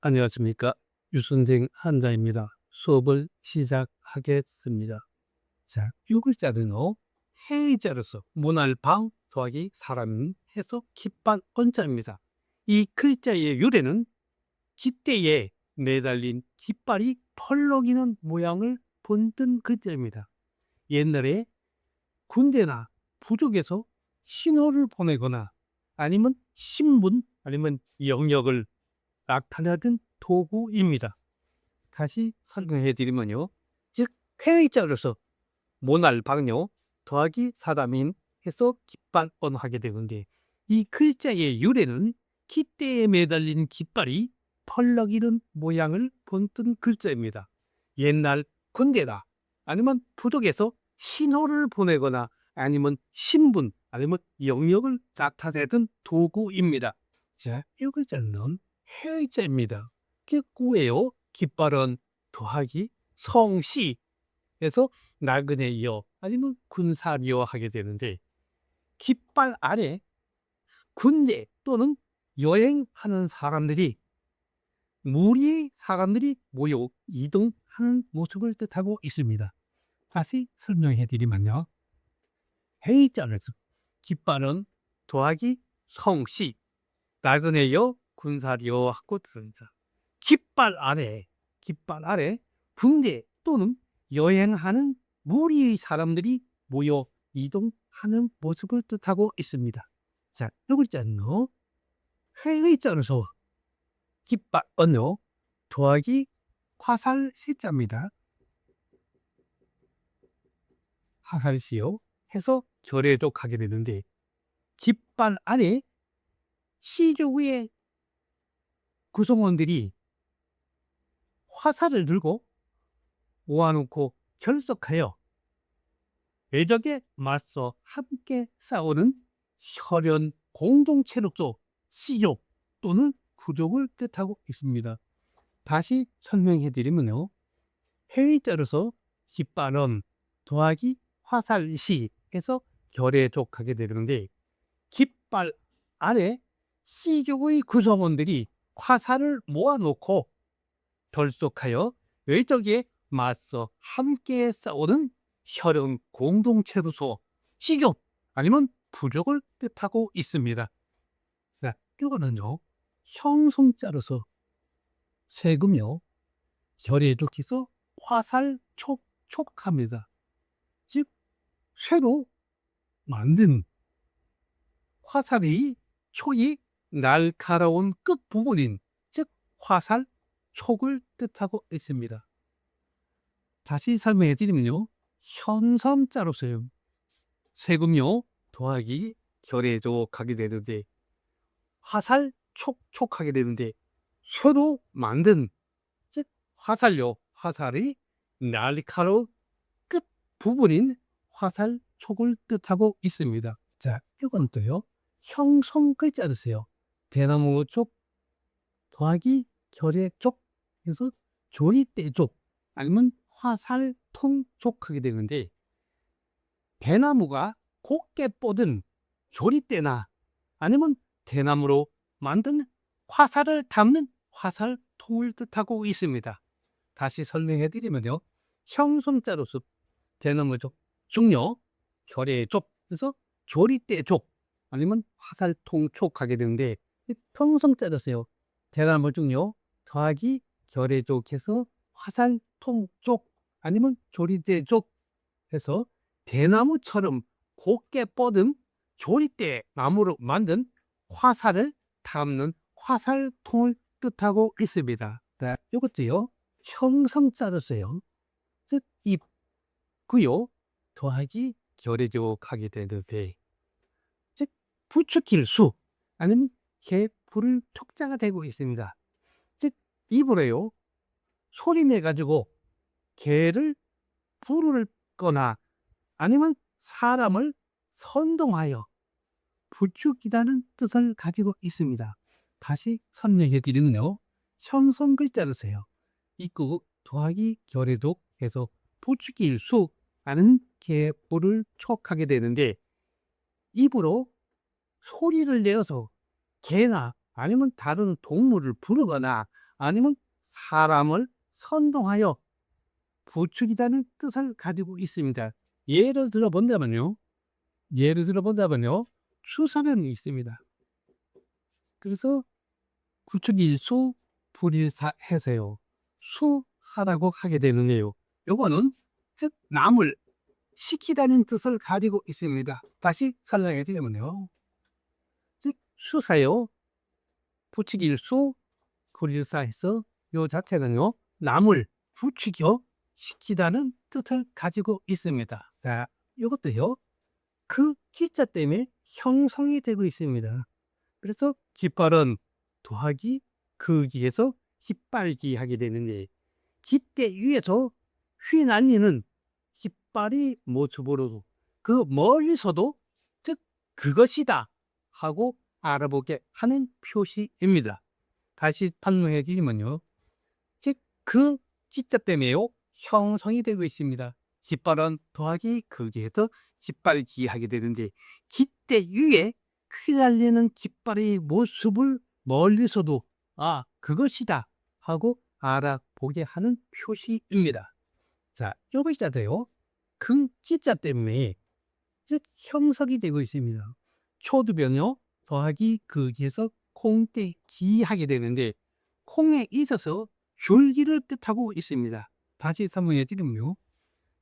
안녕하십니까. 유선생 한자입니다. 수업을 시작하겠습니다. 자, 이 글자는요, 해자로서 모날방 더하기 사람 해서 깃발 언자입니다. 이 글자의 유래는 깃대에 매달린 깃발이 펄럭이는 모양을 본뜬 글자입니다. 옛날에 군대나 부족에서 신호를 보내거나 아니면 신분 아니면 영역을 나타내던 도구입니다. 다시 설명해 드리면요. 즉, 회의자로서 모날방요 더하기 사람인 해서 깃발 언하게 되는데, 이 글자의 유래는 깃대에 매달린 깃발이 펄럭이는 모양을 본뜬 글자입니다. 옛날 군대나 아니면 부족에서 신호를 보내거나 아니면 신분 아니면 영역을 나타내던 도구입니다. 자, 이 글자는 해자입니다. 그게 꾸예요. 깃발은 더하기 성씨에서 나그네여 아니면 군사리여 하게 되는데, 깃발 아래 군대 또는 여행하는 사람들이 무리의 사람들이 모여 이동하는 모습을 뜻하고 있습니다. 다시 설명해 드리면요. 해자에서 깃발은 더하기 성씨, 나그네여 군사리여 하고 들습니다. 깃발 아래 군대 또는 여행하는 무리의 사람들이 모여 이동하는 모습을 뜻하고 있습니다. 자, 이 글자는요, 해의자로서 깃발 언어 더하기 화살 시자입니다. 화살시요 해서 결의적 하게 되는데, 깃발 안에 시조의 구성원들이 화살을 들고 모아놓고 결속하여 외적에 맞서 함께 싸우는 혈연 공동체로서 씨족 또는 부족을 뜻하고 있습니다. 다시 설명해 드리면요. 해의자로서 깃발은 더하기 화살시에서 결의족하게 되는데, 깃발 아래 씨족의 구성원들이 화살을 모아놓고 결속하여 외적에 맞서 함께 싸우는 혈연 공동체로서 씨족 아니면 부족을 뜻하고 있습니다. 자, 이거는요, 형성자로서 세금요, 결의족해서 화살 촉합니다. 즉, 새로 만든 화살의 촉이 날카로운 끝 부분인, 즉 화살 촉을 뜻하고 있습니다. 다시 설명해 드리면요, 현섬자로서요, 세금요 더하기 결의족 하게 되는데, 화살 촉하게 되는데, 새로 만든, 즉 화살이 날카로운 끝 부분인 화살 촉을 뜻하고 있습니다. 자, 이건 또요, 형성 글자로서요, 대나무 쪽 더하기 결의 쪽 해서 조리대 쪽 아니면 화살통 쪽 하게 되는데, 대나무가 곱게 뻗은 조리대나 아니면 대나무로 만든 화살을 담는 화살통을 뜻하고 있습니다. 다시 설명해 드리면요, 형성자로서 대나무 쪽, 중요, 결의 쪽, 그래서 조리대 쪽 아니면 화살통 쪽 하게 되는데, 평성자로서요, 대나무 중요 더하기 결의 쪽 해서 화살통 쪽 아니면 조리대 쪽 해서 대나무처럼 곱게 뻗은 조리대 나무로 만든 화살을 담는 화살통을 뜻하고 있습니다. 네, 이것도요, 형성자로서요, 즉 입구요 더하기 결의적 하게 되는데, 즉 부추길 수 아니면 개불을 촉자가 되고 있습니다. 즉 입으로요, 소리 내 가지고 개를 부를 거나 아니면 사람을 선동하여 부추기다는 뜻을 가지고 있습니다. 다시 설명해 드리면요, 현성 글자로서요, 입구 더하기 결의독 해서 부추길 수 하는 개뿔을 촉하게 되는데, 입으로 소리를 내어서 개나 아니면 다른 동물을 부르거나 아니면 사람을 선동하여 부추기다는 뜻을 가지고 있습니다. 예를 들어 본다면요. 추사면이 있습니다. 그래서 구축일수 불일사해서요. 수하라고 하게 되는데요. 요거는 즉 남을 시키다는 뜻을 가지고 있습니다. 다시 설명해 드리면요. 즉 수사요. 부추길수 불일사해서 요 자체는요. 남을 부추겨 시키다는 뜻을 가지고 있습니다. 자, 이것도요. 그 기자 때문에 형성이 되고 있습니다. 그래서 깃발은 더하기 그기에서 깃발기 하게 되는데 깃대 위에서 휘날리는 깃발이 모습으로도 그 멀리서도 즉 그것이다 하고 알아보게 하는 표시입니다. 다시 설명해 드리면요. 즉 그 기자 때문에요 형성이 되고 있습니다. 깃발은 더하기 거기에서 깃발기 하게 되는데 깃대 위에 휘날리는 깃발의 모습을 멀리서도 아 그것이다 하고 알아보게 하는 표시입니다. 자, 이것이다요. 그 기자 때문에 즉 형성이 되고 있습니다. 초두변요 더하기 거기에서 콩떼기 하게 되는데 콩에 있어서 줄기를 뜻하고 있습니다. 다시 설명해 드리면요.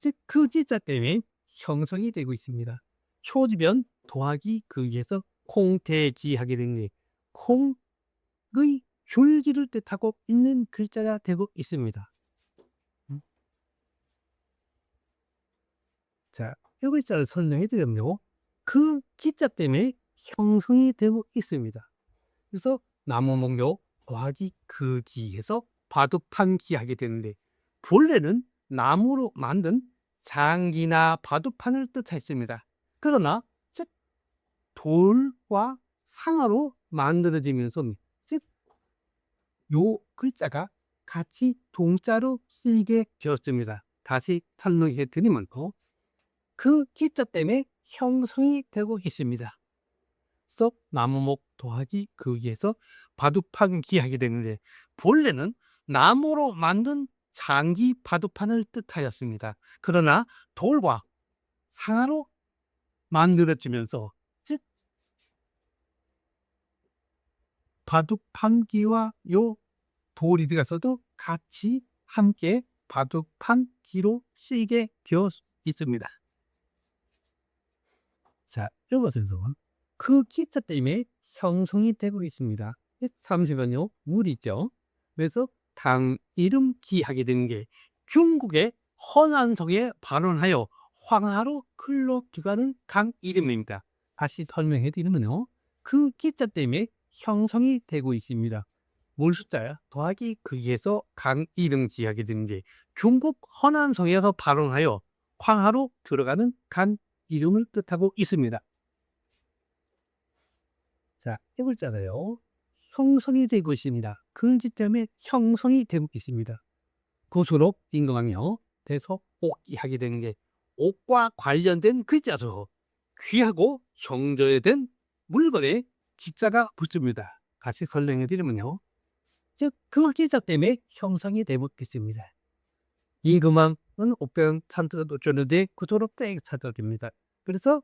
즉 그 기자 때문에 형성이 되고 있습니다. 초주변 더하기 거기에서 콩대지 하게 되는데 콩의 줄기를 뜻하고 있는 글자가 되고 있습니다. 자, 이 글자를 설명해 드리면요. 그 기자 때문에 형성이 되고 있습니다. 그래서 나무목묘 더하기 그기에서 바둑판기 하게 되는데 본래는 나무로 만든 장기나 바둑판을 뜻했습니다. 그러나 즉 돌과 상아로 만들어지면서 즉 요 글자가 같이 동자로 쓰이게 되었습니다. 다시 설명해 드리면 그 기자 때문에 형성이 되고 있습니다. 그래서 나무목 더하기 거기에서 바둑판기 하게 되는데 본래는 나무로 만든 장기 바둑판을 뜻하였습니다. 그러나 돌과 상아로 만들어지면서 즉 바둑판기와 요 돌이 들어가서도 같이 함께 바둑판기로 쓰이게 되어 있습니다. 자, 이것에서 그 기자 때문에 형성이 되고 있습니다. 30번요. 물 있죠. 그래서 당 이름 기하게 되는 게 중국의 허난성에 발원하여 황하로 흘러 들어가는 강 이름입니다. 다시 설명해 드리면요. 그 기자 때문에 형성이 되고 있습니다. 뭘 숫자야? 더하기 거기에서 강 이름 기하게 되는 게 중국 허난성에서 발원하여 황하로 들어가는 강 이름을 뜻하고 있습니다. 자, 이 글자가요. 형성이 되고 있습니다. 근지 때문에 형성이 되고 있습니다. 고수로 인공하며 돼서 옥기 하게 되는 게 옥과 관련된 글자로 귀하고 정제된 물건에 기자가 붙습니다. 같이 설명해 드리면요. 즉, 그 기자 때문에 형성이 되고 있습니다. 임금왕은 옥병 찬드도 줬는데 구조로 땡 찾아집니다. 그래서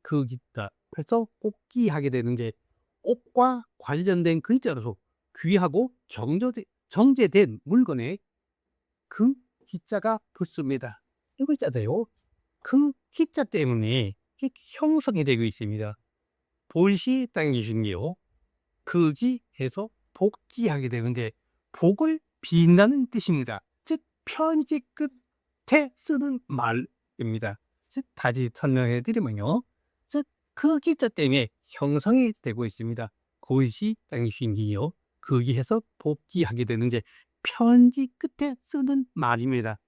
그 기자, 그래서 옥기 하게 되는 게 옥과 관련된 글자로 귀하고 정제된 물건에 그 기자가 붙습니다. 이 글자도요. 그 기자 때문에 형성이 되고 있습니다. 볼시 당기신게요. 극이해서 복지하게 되는데 복을 빈다는 뜻입니다. 즉 편지 끝에 쓰는 말입니다. 즉 다시 설명해 드리면요. 즉 그 기자 때문에 형성이 되고 있습니다. 고시 당신이요. 거기에서 복지하게 되는데 편지 끝에 쓰는 말입니다.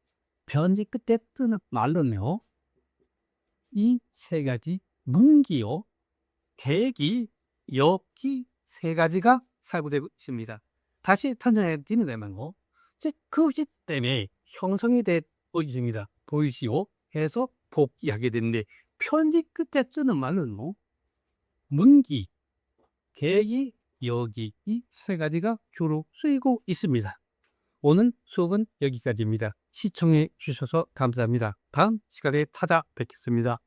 편지 끝에 쓰는 말로는요. 이 세 가지 문기요. 대기, 엽기 세 가지가 사용되고 있습니다. 다시 설명해 드리면요. 즉 그것 때문에 형성이 되고 있습니다. 보이시오? 해서 복귀하게 되는데 편지 끝에 쓰는 말은 문기, 계기, 여기 이 세 가지가 주로 쓰이고 있습니다. 오늘 수업은 여기까지입니다. 시청해 주셔서 감사합니다. 다음 시간에 찾아뵙겠습니다.